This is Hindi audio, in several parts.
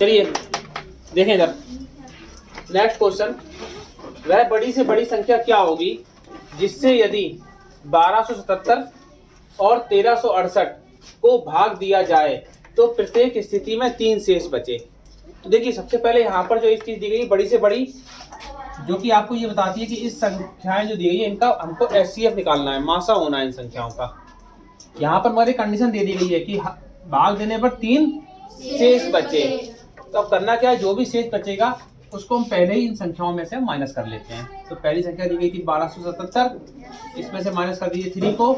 चलिए देखें इधर नेक्स्ट क्वेश्चन। वह बड़ी से बड़ी संख्या क्या होगी जिससे यदि 1277 और 1368 को भाग दिया जाए तो प्रत्येक स्थिति में 3 शेष बचे। तो देखिए सबसे पहले यहाँ पर जो एक चीज दी गई बड़ी से बड़ी, जो कि आपको ये बताती है कि इस संख्याएं जो दी गई है इनका हमको एचसीएफ निकालना है, मासा होना है इन संख्याओं का। यहाँ पर हमारी कंडीशन दे दी गई है कि भाग देने पर 3 शेष बचे। तो अब करना क्या है, जो भी शेष बचेगा उसको हम पहले ही इन संख्याओं में से माइनस कर लेते हैं। तो पहली संख्या दी गई थी 1277, इसमें से माइनस कर दीजिए 3 को,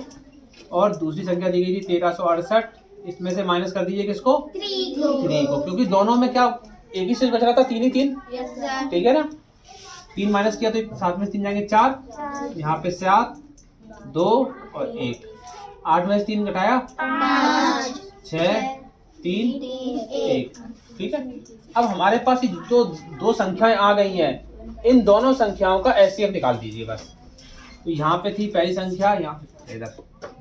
और दूसरी संख्या दी गई थी 1368, इसमें से माइनस कर दीजिए किसको, 3 को, क्योंकि दोनों में क्या एक ही शेष बच रहा था, 3 ही 3, ठीक है ना। 3 माइनस किया तो साथ में 3 जाएंगे 4, यहाँ पे 7, 2 और 1, 8 में से 3 घटाया 6, 3, 1, ठीक है। अब हमारे पास जो दो संख्याएं आ गई हैं, इन दोनों संख्याओं का एचसीएफ निकाल दीजिए बस। तो यहाँ पे थी पहली संख्या, यहाँ पे इधर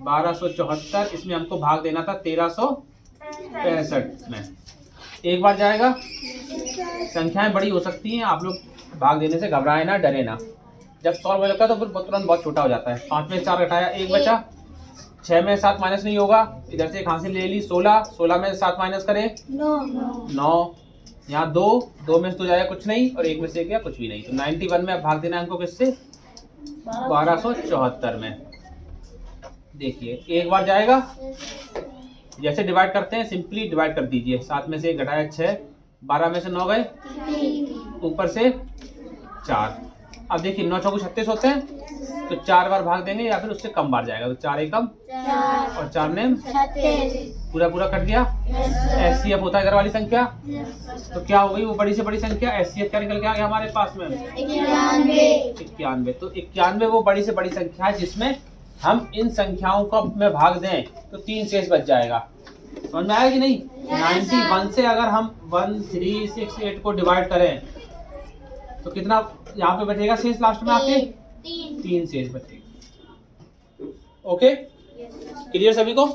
1274, इसमें हमको भाग देना था 1365 में। एक बार जाएगा, संख्याएं बड़ी हो सकती हैं, आप लोग भाग देने से घबराए ना, डरे ना। जब सॉल्व हो जाता है तो फिर तुरंत बहुत छोटा हो जाता है। 5 में 4 घटाया 1 बचा, 6 में 7 माइनस नहीं होगा, इधर से एक हासिल ले ली 16, 16 में 7 माइनस करें 9, यहाँ 2 में से तो जाएगा कुछ नहीं, और 1 में से गया कुछ भी नहीं। तो 91 में अब भाग देना है हमको किससे, 1274 में। देखिए एक बार जाएगा, जैसे डिवाइड करते हैं सिंपली डिवाइड कर दीजिए। 7 में से 1 घटाया 6, 12 में से 9 गए, ऊपर से 4। अब देखिए 9 चौको 36 होते हैं, तो 4 बार भाग देंगे या फिर उससे कम बार जाएगा। तो 4 एकम और 4 में पूरा पूरा कट गया। एचसीएफ होता है इधर वाली संख्या, तो क्या हो गई वो बड़ी से बड़ी संख्या। एचसीएफ क्या निकल के आ गया हमारे पास में, 91। तो 91 वो बड़ी से बड़ी संख्या है जिसमें हम इन संख्याओं को में भाग दें तो 3 शेष बच जाएगा। समझ में आया कि नहीं। 91 से अगर हम 1368 को डिवाइड करें तो कितना यहाँ पे बचेगा शेष, लास्ट में आपके 3 शेष बचेगा। ओके, क्लियर सभी को।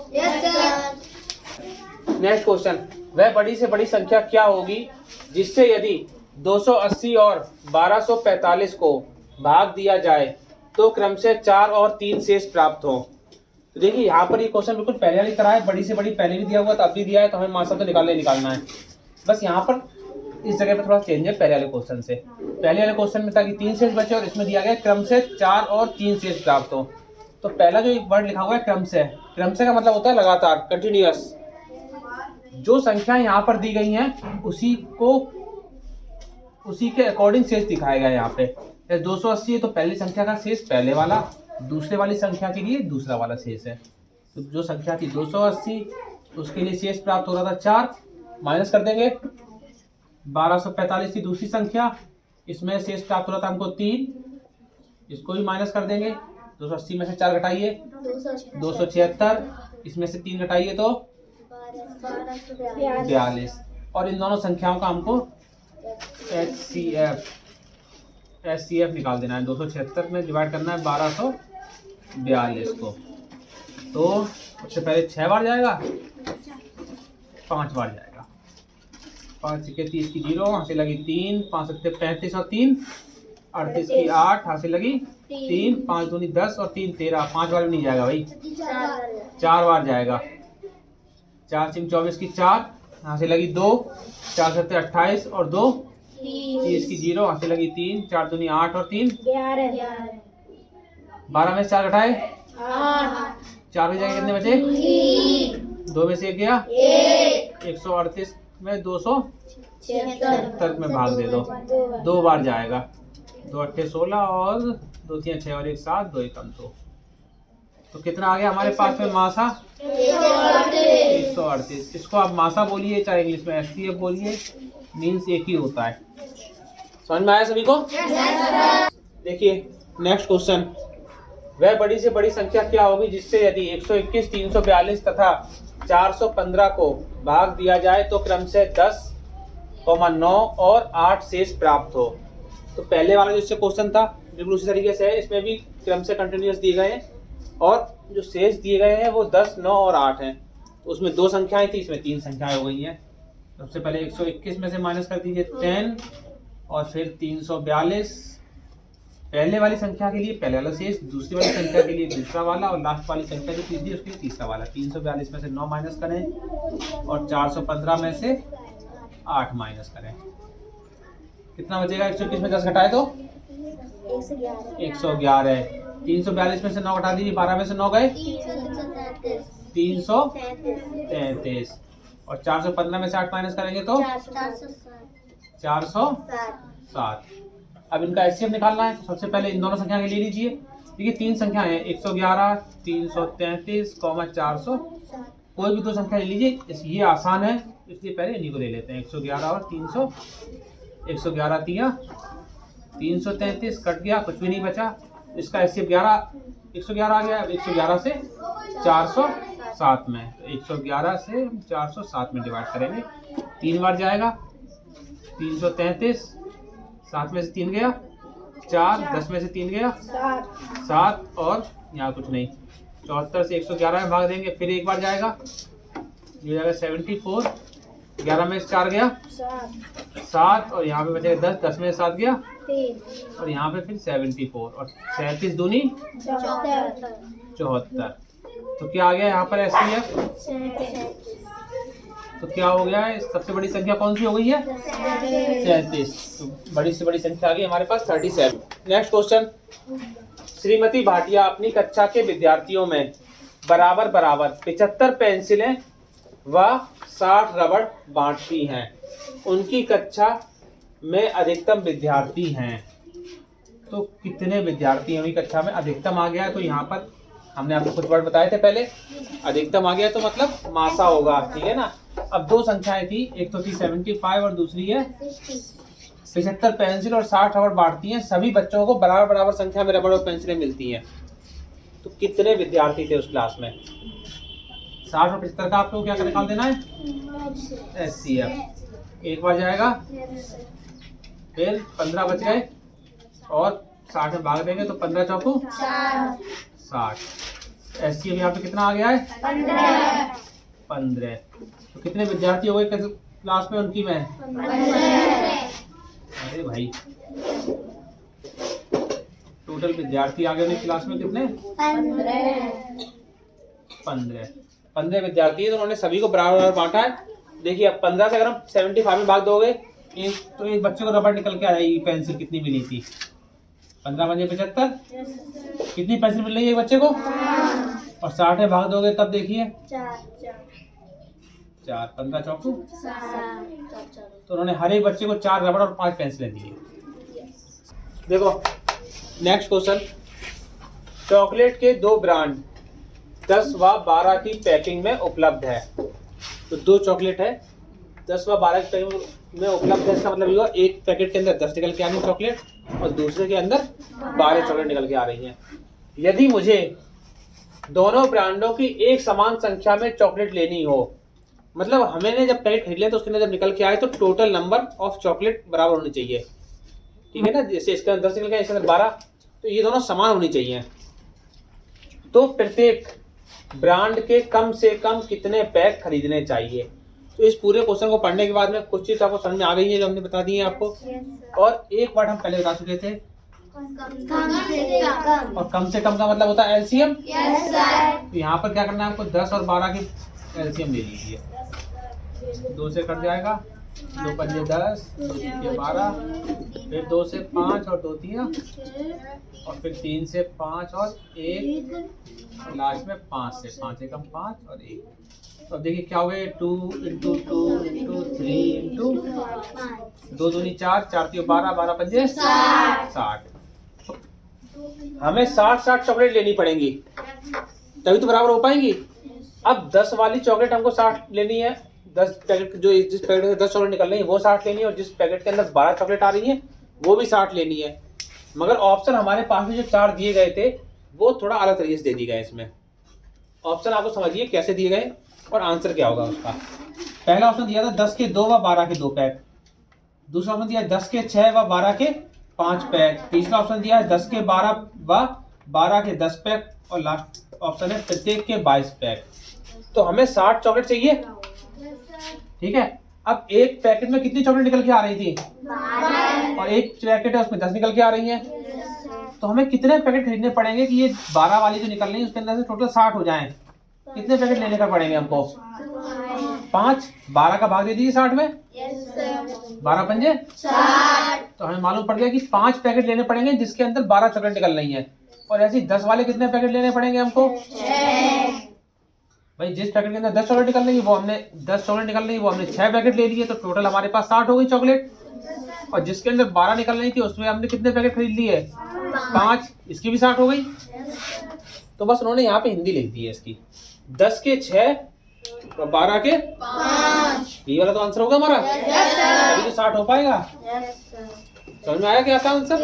Next question. वह बड़ी से बड़ी संख्या क्या होगी जिससे यदि 280 और 1245 को भाग दिया जाए तो क्रम से 4 और 3 शेष प्राप्त हो। तो देखिए यहाँ पर ये क्वेश्चन बिल्कुल पहले वाली तरह है, बड़ी से बड़ी पहले भी दिया हुआ था, अब भी दिया है, तो हमें मासा तो निकालना है। बस यहाँ पर इस जगह पर थोड़ा चेंज है पहले वाले क्वेश्चन से। पहले वाले क्वेश्चन में था कि 3 शेष बचे, और इसमें दिया गया क्रम से 4 और 3 शेष प्राप्त हो। तो पहला जो वर्ड लिखा हुआ है क्रम से, क्रम से का मतलब होता है लगातार, कंटिन्यूअस। जो संख्या यहाँ पर दी गई हैं उसी के अकॉर्डिंग शेष दिखाया गया है यहाँ पे। 280 है तो पहली संख्या का शेष पहले वाला, दूसरे वाली संख्या के लिए दूसरा वाला शेष है। तो जो संख्या थी 280 उसके लिए शेष प्राप्त हो रहा था 4, माइनस कर देंगे। 1245 थी दूसरी संख्या, इसमें शेष प्राप्त हो रहा था हमको 3, इसको भी माइनस कर देंगे। 280 में से 4 घटाइए 276, इसमें से 3 घटाइए तो 42। और इन दोनों संख्याओं का हमको एचसीएफ निकाल देना है। 276 में डिवाइड करना है 1242 को। तो सबसे पहले 6 बार जाएगा, 5 बार जाएगा। 5 के 30 की 0, यहाँ से लगी 3, 5 सत्ते 35 और 3 38 की 8, यहाँ से लगी 3, 5 दूनी 10 और 3 13। 5 बार भी नहीं जाएगा भाई, 4 बार जाएगा। 4 सिम 24 की 4, यहाँ से लगी 2, 4 सत्ते 28 और 2 30 की 0, यहाँ से लगी 3, 4 दूनी 8 और 3 11। 12 में से 4 घटाए 4 की जगह कितने बचे, 2 में से 1 गया 138 में 276 में भाग दे दो। 2 बार जाएगा, 2 अट्ठे 16 और 2 3 6 और 1 7, 2 एकम 2। तो कितना आ गया हमारे पास में मासा, 138। इसको आप मासा बोलिए चाहे इंग्लिश में एचसीएफ बोलिए, मीन्स एक ही होता है। समझ में आया सभी को। देखिए नेक्स्ट क्वेश्चन। वह बड़ी से बड़ी संख्या क्या होगी जिससे यदि 121, 342 तथा 415 को भाग दिया जाए तो क्रम से 10, 9 और 8 शेष प्राप्त हो। तो पहले वाला जो क्वेश्चन था बिल्कुल उसी तरीके से है, इसमें भी क्रम से कंटिन्यूअस दिए गए हैं, और जो शेष दिए गए हैं वो 10, 9 और 8 हैं। उसमें 2 संख्याएं थी, इसमें 3 संख्याएं हो गई हैं। सबसे पहले 121 में से माइनस कर दीजिए 10 और फिर 342 पहले वाली संख्या के लिए पहले वाला शेष, दूसरी वाली संख्या के लिए दूसरा वाला और लास्ट वाली संख्या जो तीसरी उसके लिए तीसरा वाला। 342 में से 9 माइनस करें और 415 में से 8 माइनस करें। कितना बचेगा? 121 में 10 घटाए तो 111। 342 में से 9 घटा दीजिए, 12 में से 9 गए 333 और 415 में से 8 माइनस करेंगे तो 407। अब इनका एचसीएफ निकालना है। तो सबसे पहले इन दोनों संख्या के ले लीजिए। देखिए 3 संख्या है 111, 333, 400। कोई भी 2 संख्या ले लीजिए, ये आसान है इसलिए पहले इन्हीं को ले लेते हैं। 111 और 300, 111 तिया 333 कट गया, कुछ भी नहीं बचा। इसका एचसीएफ 111 आ गया। अब 111 से 407 में, 111 से 407 में डिवाइड करेंगे। 3 बार जाएगा, 333, 7 में से 3 गया 4, 10 में से 3 गया 7 और यहाँ कुछ नहीं। 74 से 111 में भाग देंगे, फिर एक बार जाएगा, ये जाएगा 74, 11 में से 4 गया 7 और यहाँ पे बचेगा 10, 10 में से 7 गया 3 और यहाँ पे फिर 74 और 37 दूनी 74। तो क्या आ गया यहाँ पर एचसीएफ? तो क्या हो गया है? सबसे बड़ी संख्या कौन सी हो गई है? 37। तो बड़ी से बड़ी संख्या आ गई हमारे पास 37। नेक्स्ट क्वेश्चन, श्रीमती भाटिया अपनी कक्षा के विद्यार्थियों में बराबर बराबर 75 पेंसिलें व 60 रबड़ बांटती हैं। उनकी कक्षा में अधिकतम विद्यार्थी हैं। तो कितने विद्यार्थी हैं उनकी कक्षा में? अधिकतम आ गया है तो यहाँ पर हमने आपको कुछ वर्ड बताए थे पहले। अधिकतम आ गया तो मतलब मासा होगा, ठीक है ना। अब 2 संख्याएं थी, एक तो थी 75 और दूसरी है 75 पेंसिल और 60 रबड़ बांटती हैं। सभी बच्चों को बराबर बराबर संख्या में रबड़ और पेंसिलें मिलती हैं। तो कितने विद्यार्थी थे उस क्लास में? 60 और 75 का आपको क्या निकाल देना है? एचसीएफ। एक बार जाएगा, फिर 15 बच गए और 60 में भाग देंगे तो 15 चौको 60। एचसीएफ यहाँ पे कितना आ गया है? 15। तो कितने विद्यार्थी हो गए क्लास में उनकी में? 15। अरे भाई, टोटल विद्यार्थी आ गए उनकी क्लास में कितने? 15 विद्यार्थी है। तो उन्होंने सभी को बराबर बराबर बांटा है। देखिए अब 15 से अगर हम 75 में भाग दोगे तो एक बच्चे को रबड़ निकल के आ जाएगी। पेंसिल कितनी मिली थी? 15 बजे 75। कितनी पेंसिल मिल रही है एक बच्चे को? और 60 में भाग दोगे तब देखिए 4, 15 चौको। तो उन्होंने हर एक बच्चे को 4 रबड़ और 5 पेंसिलें दी। देखो नेक्स्ट क्वेश्चन, चॉकलेट के 2 ब्रांड 10 व 12 की पैकिंग में उपलब्ध है। तो 2 चॉकलेट है 10 व 12 की पैकिंग में उपलब्ध है। इसका मतलब ये हुआ एक पैकेट के अंदर 10 निकल के आ रही है चॉकलेट और दूसरे के अंदर 12 चॉकलेट निकल के आ रही हैं। यदि मुझे दोनों ब्रांडों की एक समान संख्या में चॉकलेट लेनी हो, मतलब हमने जब पैकेट खरीद लिया तो उसके अंदर जब निकल के आए तो टोटल नंबर ऑफ चॉकलेट बराबर होनी चाहिए, ठीक है ना। जैसे इसके अंदर 10 निकल के इसके अंदर 12, तो ये दोनों समान होनी चाहिए। तो प्रत्येक ब्रांड के कम से कम कितने पैक खरीदने चाहिए? तो इस पूरे क्वेश्चन को पढ़ने के बाद में कुछ चीज आपको समझ में आ गई है जो हमने बता दी है आपको। और एक बार हम पहले बता चुके थे, और कम से कम का मतलब होता है एलसीएम। तो यहाँ पर क्या करना है आपको? 10 और 12 की एलसीएम ले लीजिए। 2 से कट जाएगा, 2 पंजे 10, 2 तीन 12, फिर 2 से 5 और 2 तीन और फिर 3 से 5 और 1 और लास्ट में 5 से 5 एकम 5 और 1। तो अब देखिए क्या हो गया? 2 इंटू 2 इंटू 3 इंटू 2 दूनी 4, 4 तीन 12, 12 पंजे 60। हमें 60 चॉकलेट लेनी पड़ेंगी तभी तो बराबर हो पाएंगी। अब 10 वाली चॉकलेट हमको 60 लेनी है। 10 पैकेट जो जिस पैकेट से 10 चॉकलेट निकल रही है वो 60 लेनी है और जिस पैकेट के अंदर 12 चॉकलेट आ रही है वो भी 60 लेनी है। मगर ऑप्शन हमारे पास में जो 4 दिए गए थे वो थोड़ा अलग तरीके से दे दिए गए। इसमें ऑप्शन आपको समझिए कैसे दिए गए और आंसर क्या होगा उसका। पहला ऑप्शन दिया था 10 के 2 व 12 के 2 पैक। दूसरा ऑप्शन दिया 10 के 6 व 12 के 5 पैक। तीसरा ऑप्शन दिया है 10 के 12 व 12 के 10 पैक और लास्ट ऑप्शन है प्रत्येक के 22 पैक। तो हमें 60 चॉकलेट चाहिए, ठीक है। अब एक पैकेट में कितनी चॉकलेट निकल के आ रही थी, और एक पैकेट है उसमें 10 निकल के आ रही है। तो हमें कितने पैकेट खरीदने पड़ेंगे कि ये 12 वाली जो निकल रही है उसके अंदर से टोटल 60 हो जाएं? कितने पैकेट लेने का पड़ेंगे हमको? 5। 12 का भाग दे दीजिए 60 में। 12 पंजे 60। तो हमें मालूम पड़ गया कि 5 पैकेट लेने पड़ेंगे जिसके अंदर 12 चॉकलेट निकल रही है। और ऐसे 10 वाले कितने पैकेट लेने पड़ेंगे हमको? 6। भाई जिस पैकेट के अंदर 10 चॉकलेट निकल रही है वो हमने 10 चॉकलेट निकल रही है वो हमने 6 पैकेट ले लिए, तो टोटल हमारे पास 60 हो गई चॉकलेट। और जिसके अंदर 12 निकल रही थी उसमें हमने कितने पैकेट खरीद लिए? 5। इसकी भी 60 हो गई। तो बस उन्होंने यहाँ पे हिंदी लिख दी है इसकी, 10 के 6 और 12 के 5। ये वाला तो आंसर होगा हमारा। अभी तो 60 हो पाएगा। समझ में आया क्या था आंसर?